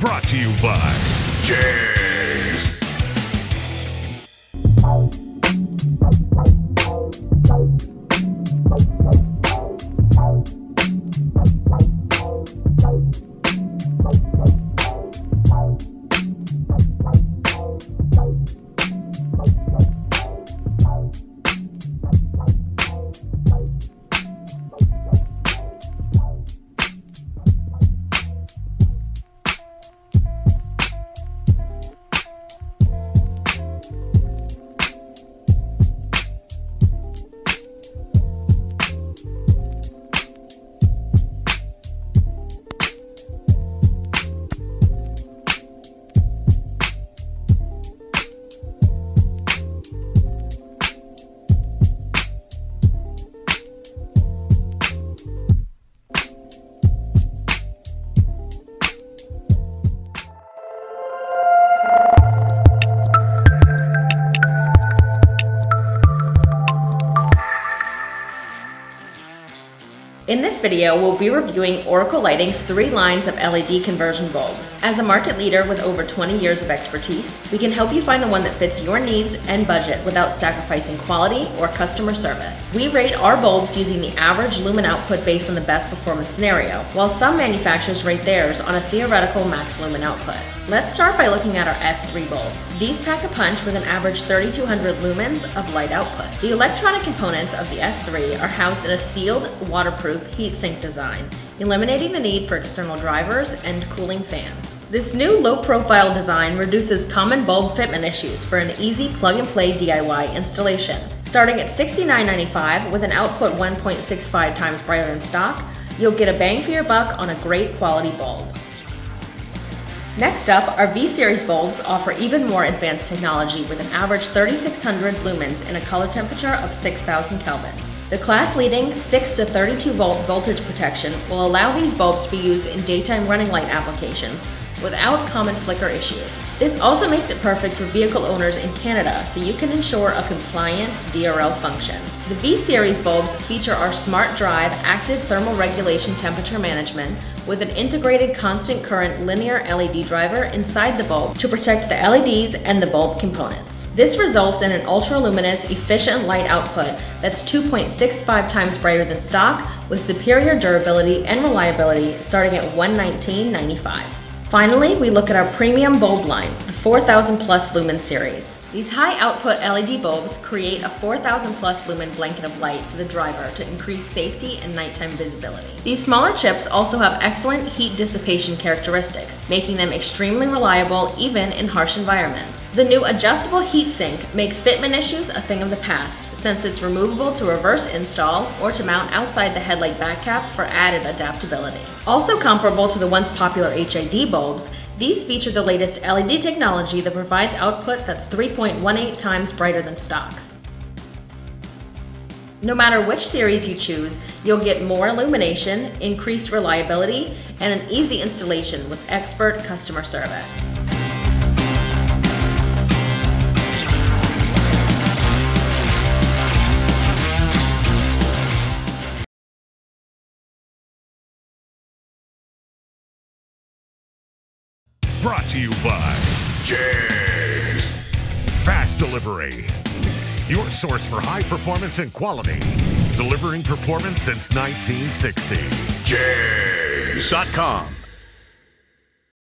Brought to you by JEGS. In this video, we'll be reviewing Oracle Lighting's 3 lines of LED conversion bulbs. As a market leader with over 20 years of expertise, we can help you find the one that fits your needs and budget without sacrificing quality or customer service. We rate our bulbs using the average lumen output based on the best performance scenario, while some manufacturers rate theirs on a theoretical max lumen output. Let's start by looking at our S3 bulbs. These pack a punch with an average 3200 lumens of light output. The electronic components of the S3 are housed in a sealed, waterproof heatsink design, eliminating the need for external drivers and cooling fans. This new low-profile design reduces common bulb fitment issues for an easy plug-and-play DIY installation. Starting at $69.95 with an output 1.65 times brighter than stock, you'll get a bang for your buck on a great quality bulb. Next up, our V-Series bulbs offer even more advanced technology with an average 3600 lumens and a color temperature of 6000 Kelvin. The class-leading 6 to 32 volt voltage protection will allow these bulbs to be used in daytime running light applications without common flicker issues. This also makes it perfect for vehicle owners in Canada, so you can ensure a compliant DRL function. The V-Series bulbs feature our Smart Drive active thermal regulation temperature management with an integrated constant current linear LED driver inside the bulb to protect the LEDs and the bulb components. This results in an ultra-luminous, efficient light output that's 2.65 times brighter than stock with superior durability and reliability starting at $119.95. Finally, we look at our premium bulb line, the 4000 plus lumen series. These high output LED bulbs create a 4000 plus lumen blanket of light for the driver to increase safety and nighttime visibility. These smaller chips also have excellent heat dissipation characteristics, making them extremely reliable even in harsh environments. The new adjustable heatsink makes fitment issues a thing of the past, since it's removable to reverse install or to mount outside the headlight back cap for added adaptability. Also comparable to the once popular HID bulbs, these feature the latest LED technology that provides output that's 3.18 times brighter than stock. No matter which series you choose, you'll get more illumination, increased reliability, and an easy installation with expert customer service. Brought to you by JEGS. Fast delivery. Your source for high performance and quality. Delivering performance since 1960. JEGS.com.